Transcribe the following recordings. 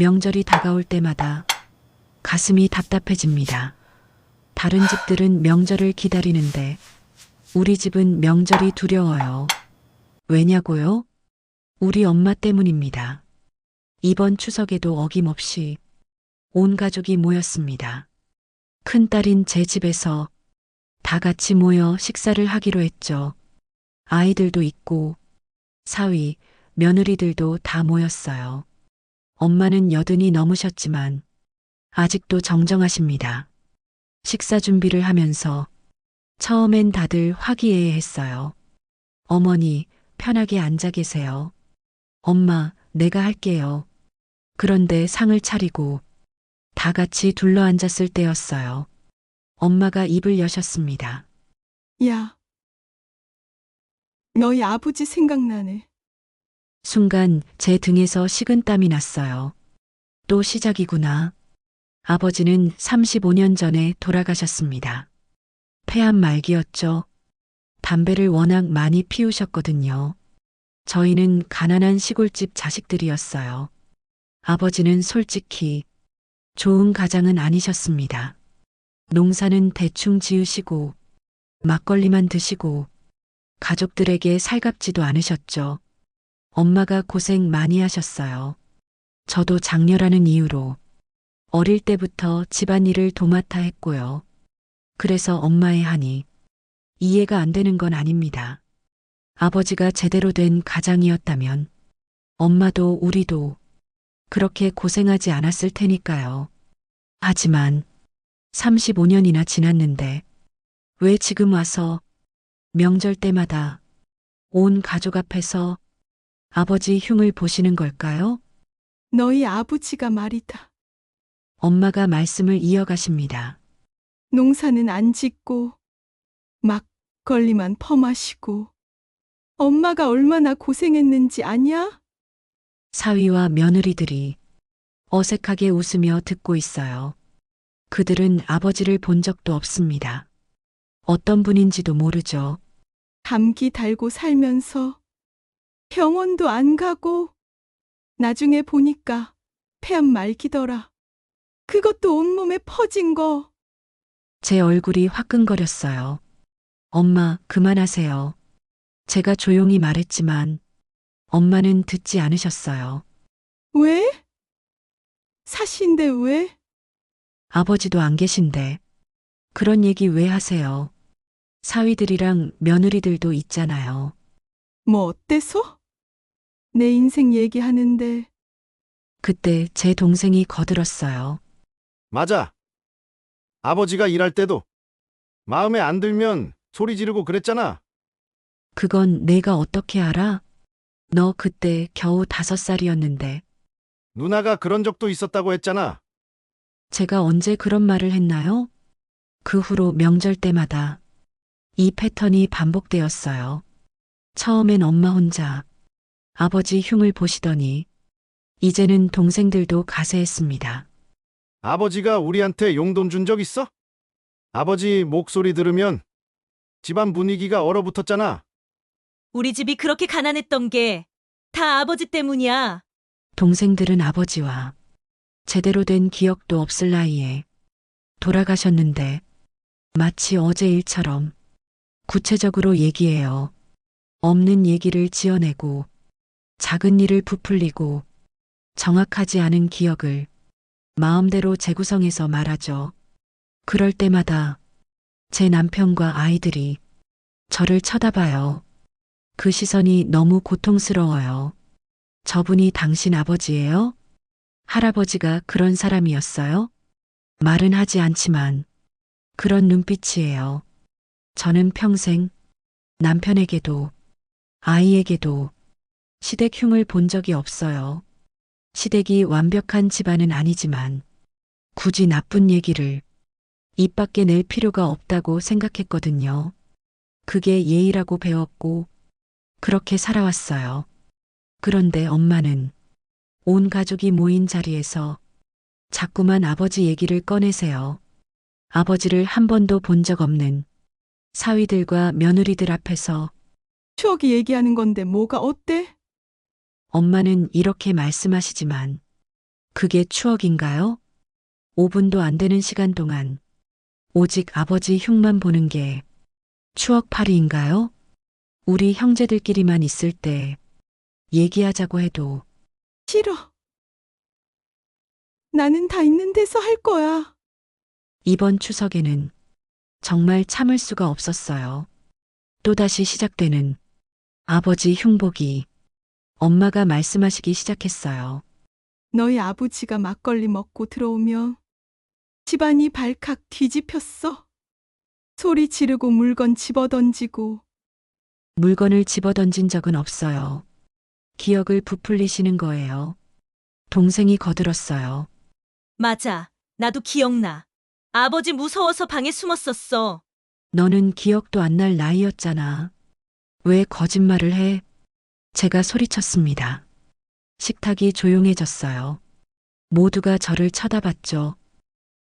명절이 다가올 때마다 가슴이 답답해집니다. 다른 집들은 명절을 기다리는데 우리 집은 명절이 두려워요. 왜냐고요? 우리 엄마 때문입니다. 이번 추석에도 어김없이 온 가족이 모였습니다. 큰딸인 제 집에서 다 같이 모여 식사를 하기로 했죠. 아이들도 있고 사위, 며느리들도 다 모였어요. 엄마는 80이 넘으셨지만 아직도 정정하십니다. 식사 준비를 하면서 처음엔 다들 화기애애했어요. 어머니, 편하게 앉아 계세요. 엄마, 내가 할게요. 그런데 상을 차리고 다 같이 둘러앉았을 때였어요. 엄마가 입을 여셨습니다. 야, 너희 아버지 생각나네. 순간 제 등에서 식은땀이 났어요. 또 시작이구나. 아버지는 35년 전에 돌아가셨습니다. 폐암 말기였죠. 담배를 워낙 많이 피우셨거든요. 저희는 가난한 시골집 자식들이었어요. 아버지는 솔직히 좋은 가장은 아니셨습니다. 농사는 대충 지으시고 막걸리만 드시고 가족들에게 살갑지도 않으셨죠. 엄마가 고생 많이 하셨어요. 저도 장녀라는 이유로 어릴 때부터 집안일을 도맡아 했고요. 그래서 엄마의 한이 이해가 안 되는 건 아닙니다. 아버지가 제대로 된 가장이었다면 엄마도 우리도 그렇게 고생하지 않았을 테니까요. 하지만 35년이나 지났는데 왜 지금 와서 명절 때마다 온 가족 앞에서 아버지 흉을 보시는 걸까요? 너희 아버지가 말이다. 엄마가 말씀을 이어가십니다. 농사는 안 짓고 막걸리만 퍼마시고 엄마가 얼마나 고생했는지 아냐? 사위와 며느리들이 어색하게 웃으며 듣고 있어요. 그들은 아버지를 본 적도 없습니다. 어떤 분인지도 모르죠. 감기 달고 살면서 병원도 안 가고 나중에 보니까 폐암 말기더라. 그것도 온몸에 퍼진 거. 제 얼굴이 화끈거렸어요. 엄마, 그만하세요. 제가 조용히 말했지만 엄마는 듣지 않으셨어요. 왜? 사신데 왜? 아버지도 안 계신데 그런 얘기 왜 하세요? 사위들이랑 며느리들도 있잖아요. 뭐 어때서? 내 인생 얘기하는데 그때 제 동생이 거들었어요. 맞아. 아버지가 일할 때도 마음에 안 들면 소리 지르고 그랬잖아. 그건 내가 어떻게 알아? 너 그때 겨우 5살이었는데 누나가 그런 적도 있었다고 했잖아. 제가 언제 그런 말을 했나요? 그 후로 명절 때마다 이 패턴이 반복되었어요. 처음엔 엄마 혼자 아버지 흉을 보시더니 이제는 동생들도 가세했습니다. 아버지가 우리한테 용돈 준 적 있어? 아버지 목소리 들으면 집안 분위기가 얼어붙었잖아. 우리 집이 그렇게 가난했던 게 다 아버지 때문이야. 동생들은 아버지와 제대로 된 기억도 없을 나이에 돌아가셨는데 마치 어제 일처럼 구체적으로 얘기해요. 없는 얘기를 지어내고 작은 일을 부풀리고 정확하지 않은 기억을 마음대로 재구성해서 말하죠. 그럴 때마다 제 남편과 아이들이 저를 쳐다봐요. 그 시선이 너무 고통스러워요. 저분이 당신 아버지예요? 할아버지가 그런 사람이었어요? 말은 하지 않지만 그런 눈빛이에요. 저는 평생 남편에게도 아이에게도 시댁 흉을 본 적이 없어요. 시댁이 완벽한 집안은 아니지만 굳이 나쁜 얘기를 입 밖에 낼 필요가 없다고 생각했거든요. 그게 예의라고 배웠고 그렇게 살아왔어요. 그런데 엄마는 온 가족이 모인 자리에서 자꾸만 아버지 얘기를 꺼내세요. 아버지를 한 번도 본 적 없는 사위들과 며느리들 앞에서 추억이 얘기하는 건데 뭐가 어때? 엄마는 이렇게 말씀하시지만 그게 추억인가요? 5분도 안 되는 시간 동안 오직 아버지 흉만 보는 게 추억팔이인가요? 우리 형제들끼리만 있을 때 얘기하자고 해도 싫어. 나는 다 있는 데서 할 거야. 이번 추석에는 정말 참을 수가 없었어요. 또다시 시작되는 아버지 흉보기. 엄마가 말씀하시기 시작했어요. 너희 아버지가 막걸리 먹고 들어오면 집안이 발칵 뒤집혔어. 소리 지르고 물건 집어던지고. 물건을 집어던진 적은 없어요. 기억을 부풀리시는 거예요. 동생이 거들었어요. 맞아. 나도 기억나. 아버지 무서워서 방에 숨었었어. 너는 기억도 안 날 나이였잖아. 왜 거짓말을 해? 제가 소리쳤습니다. 식탁이 조용해졌어요. 모두가 저를 쳐다봤죠.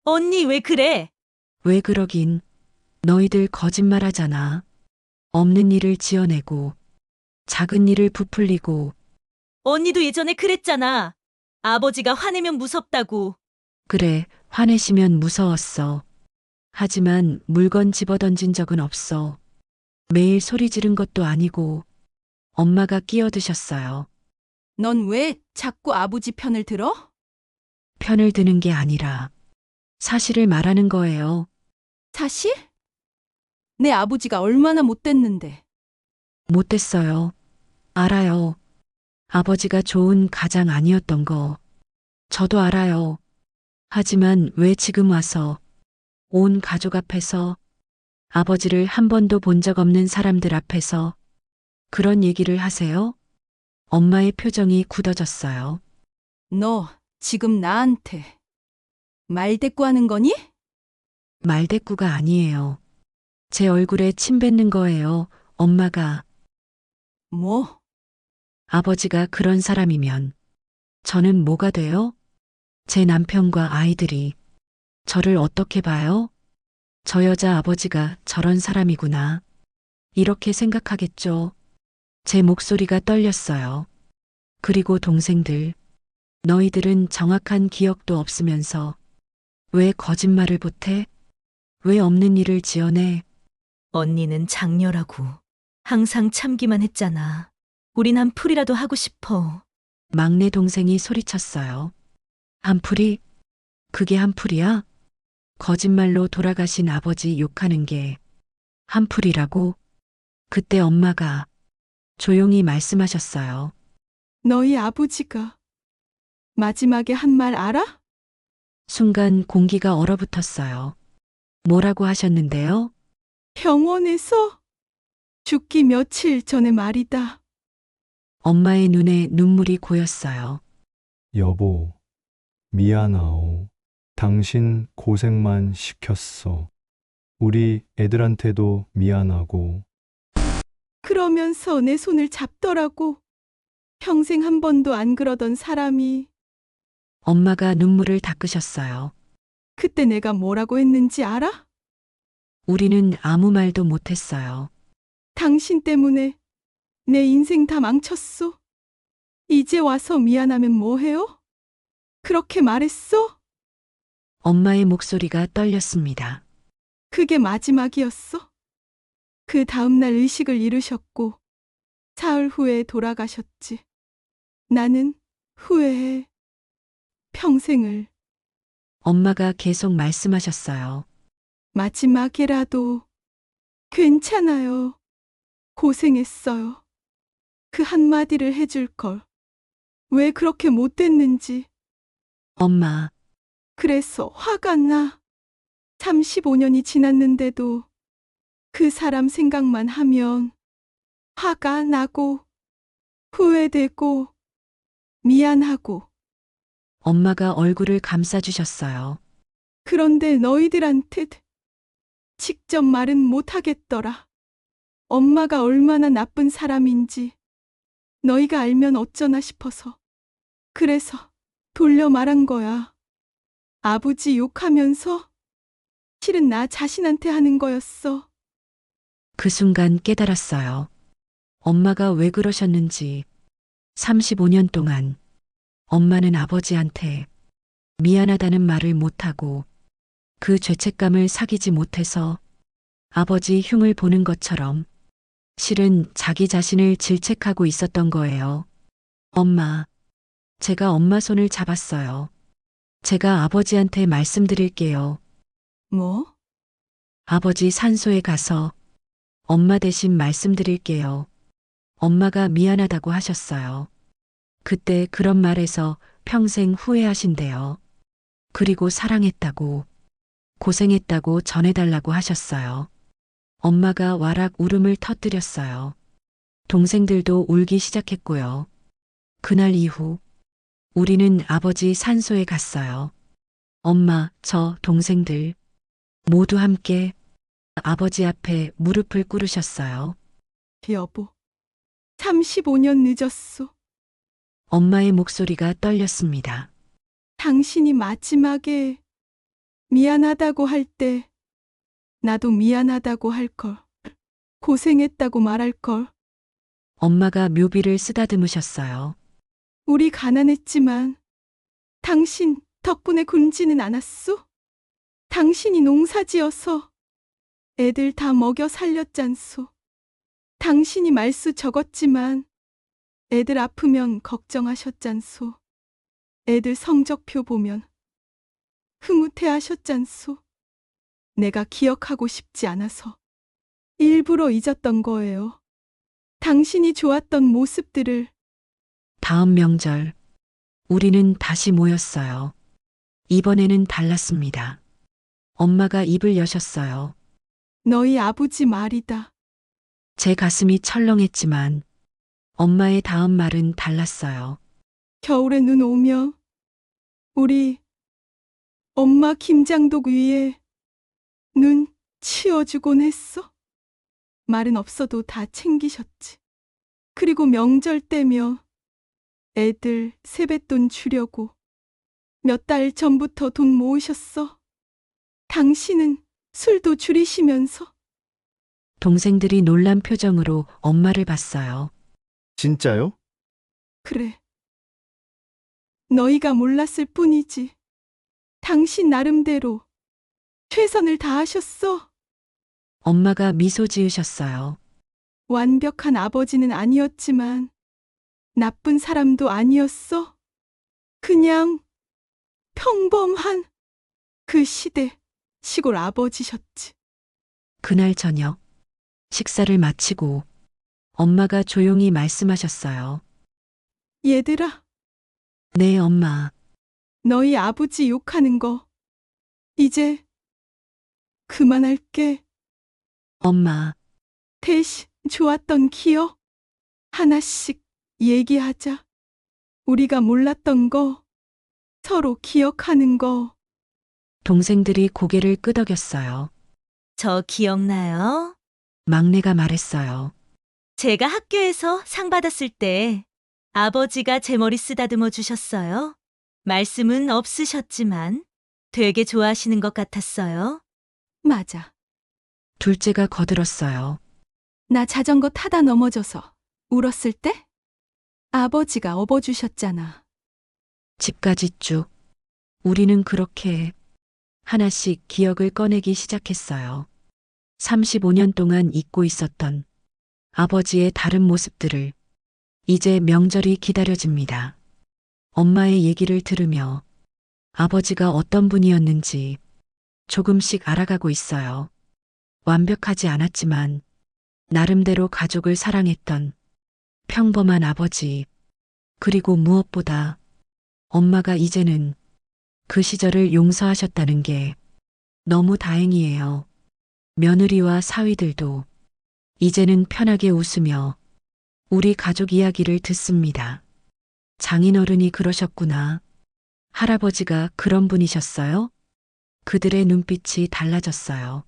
언니 왜 그래? 왜 그러긴. 너희들 거짓말하잖아. 없는 일을 지어내고 작은 일을 부풀리고. 언니도 예전에 그랬잖아. 아버지가 화내면 무섭다고. 그래, 화내시면 무서웠어. 하지만 물건 집어던진 적은 없어. 매일 소리 지른 것도 아니고. 엄마가 끼어드셨어요. 넌 왜 자꾸 아버지 편을 들어? 편을 드는 게 아니라 사실을 말하는 거예요. 사실? 내 아버지가 얼마나 못됐는데. 못됐어요. 알아요. 아버지가 좋은 가장 아니었던 거. 저도 알아요. 하지만 왜 지금 와서 온 가족 앞에서 아버지를 한 번도 본 적 없는 사람들 앞에서 그런 얘기를 하세요? 엄마의 표정이 굳어졌어요. 너 지금 나한테 말대꾸하는 거니? 말대꾸가 아니에요. 제 얼굴에 침 뱉는 거예요. 엄마가. 뭐? 아버지가 그런 사람이면 저는 뭐가 돼요? 제 남편과 아이들이 저를 어떻게 봐요? 저 여자 아버지가 저런 사람이구나. 이렇게 생각하겠죠. 제 목소리가 떨렸어요. 그리고 동생들, 너희들은 정확한 기억도 없으면서 왜 거짓말을 보태? 왜 없는 일을 지어내? 언니는 장녀라고. 항상 참기만 했잖아. 우린 한 풀이라도 하고 싶어. 막내 동생이 소리쳤어요. 한풀이? 그게 한풀이야? 거짓말로 돌아가신 아버지 욕하는 게 한풀이라고? 그때 엄마가 조용히 말씀하셨어요. 너희 아버지가 마지막에 한 말 알아? 순간 공기가 얼어붙었어요. 뭐라고 하셨는데요? 병원에서 죽기 며칠 전에 말이다. 엄마의 눈에 눈물이 고였어요. 여보, 미안하오. 당신 고생만 시켰어. 우리 애들한테도 미안하고. 그러면서 내 손을 잡더라고. 평생 한 번도 안 그러던 사람이. 엄마가 눈물을 닦으셨어요. 그때 내가 뭐라고 했는지 알아? 우리는 아무 말도 못했어요. 당신 때문에 내 인생 다 망쳤어. 이제 와서 미안하면 뭐해요? 그렇게 말했어? 엄마의 목소리가 떨렸습니다. 그게 마지막이었어. 그 다음날 의식을 잃으셨고 사흘 후에 돌아가셨지. 나는 후회해. 평생을. 엄마가 계속 말씀하셨어요. 마지막이라도 괜찮아요. 고생했어요. 그 한마디를 해줄 걸. 왜 그렇게 못됐는지. 엄마, 그래서 화가 나. 35년이 지났는데도 그 사람 생각만 하면 화가 나고 후회되고 미안하고. 엄마가 얼굴을 감싸주셨어요. 그런데 너희들한테 직접 말은 못하겠더라. 엄마가 얼마나 나쁜 사람인지 너희가 알면 어쩌나 싶어서. 그래서 돌려 말한 거야. 아버지 욕하면서 실은 나 자신한테 하는 거였어. 그 순간 깨달았어요. 엄마가 왜 그러셨는지. 35년 동안 엄마는 아버지한테 미안하다는 말을 못하고 그 죄책감을 사귀지 못해서 아버지 흉을 보는 것처럼 실은 자기 자신을 질책하고 있었던 거예요. 엄마, 제가 엄마 손을 잡았어요. 제가 아버지한테 말씀드릴게요. 뭐? 아버지 산소에 가서 엄마 대신 말씀드릴게요. 엄마가 미안하다고 하셨어요. 그때 그런 말에서 평생 후회하신대요. 그리고 사랑했다고, 고생했다고 전해달라고 하셨어요. 엄마가 와락 울음을 터뜨렸어요. 동생들도 울기 시작했고요. 그날 이후 우리는 아버지 산소에 갔어요. 엄마, 저, 동생들 모두 함께 아버지 앞에 무릎을 꿇으셨어요. 여보, 35년 늦었소. 엄마의 목소리가 떨렸습니다. 당신이 마지막에 미안하다고 할 때 나도 미안하다고 할 걸. 고생했다고 말할 걸. 엄마가 묘비를 쓰다듬으셨어요. 우리 가난했지만 당신 덕분에 굶지는 않았소? 당신이 농사지어서 애들 다 먹여 살렸잖소. 당신이 말수 적었지만 애들 아프면 걱정하셨잖소. 애들 성적표 보면 흐뭇해하셨잖소. 내가 기억하고 싶지 않아서 일부러 잊었던 거예요. 당신이 좋았던 모습들을. 다음 명절, 우리는 다시 모였어요. 이번에는 달랐습니다. 엄마가 입을 여셨어요. 너희 아버지 말이다. 제 가슴이 철렁했지만 엄마의 다음 말은 달랐어요. 겨울에 눈 오면 우리 엄마 김장독 위에 눈 치워주곤 했어. 말은 없어도 다 챙기셨지. 그리고 명절 때며 애들 세뱃돈 주려고 몇 달 전부터 돈 모으셨어. 당신은 술도 줄이시면서. 동생들이 놀란 표정으로 엄마를 봤어요. 진짜요? 그래. 너희가 몰랐을 뿐이지. 당신 나름대로 최선을 다하셨어. 엄마가 미소 지으셨어요. 완벽한 아버지는 아니었지만 나쁜 사람도 아니었어. 그냥 평범한 그 시대 시골 아버지셨지. 그날 저녁, 식사를 마치고 엄마가 조용히 말씀하셨어요. 얘들아, 네, 엄마. 너희 아버지 욕하는 거 이제 그만할게. 엄마, 대신 좋았던 기억 하나씩 얘기하자. 우리가 몰랐던 거, 서로 기억하는 거. 동생들이 고개를 끄덕였어요. 저 기억나요? 막내가 말했어요. 제가 학교에서 상 받았을 때 아버지가 제 머리 쓰다듬어 주셨어요. 말씀은 없으셨지만 되게 좋아하시는 것 같았어요. 맞아. 둘째가 거들었어요. 나 자전거 타다 넘어져서 울었을 때 아버지가 업어주셨잖아. 집까지 쭉. 우리는 그렇게 하나씩 기억을 꺼내기 시작했어요. 35년 동안 잊고 있었던 아버지의 다른 모습들을 이제 명절이 기다려집니다. 엄마의 얘기를 들으며 아버지가 어떤 분이었는지 조금씩 알아가고 있어요. 완벽하지 않았지만 나름대로 가족을 사랑했던 평범한 아버지, 그리고 무엇보다 엄마가 이제는 그 시절을 용서하셨다는 게 너무 다행이에요. 며느리와 사위들도 이제는 편하게 웃으며 우리 가족 이야기를 듣습니다. 장인어른이 그러셨구나. 할아버지가 그런 분이셨어요? 그들의 눈빛이 달라졌어요.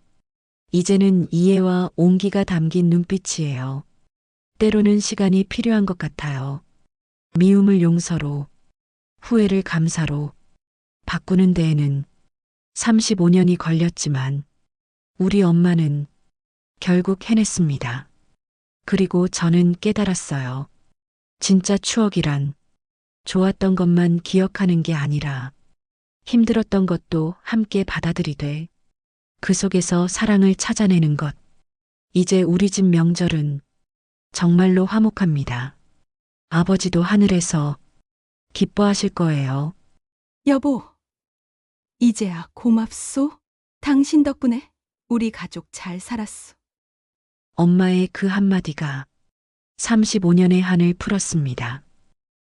이제는 이해와 온기가 담긴 눈빛이에요. 때로는 시간이 필요한 것 같아요. 미움을 용서로, 후회를 감사로 바꾸는 데에는 35년이 걸렸지만 우리 엄마는 결국 해냈습니다. 그리고 저는 깨달았어요. 진짜 추억이란 좋았던 것만 기억하는 게 아니라 힘들었던 것도 함께 받아들이되 그 속에서 사랑을 찾아내는 것. 이제 우리 집 명절은 정말로 화목합니다. 아버지도 하늘에서 기뻐하실 거예요. 여보, 이제야 고맙소. 당신 덕분에 우리 가족 잘 살았소. 엄마의 그 한마디가 35년의 한을 풀었습니다.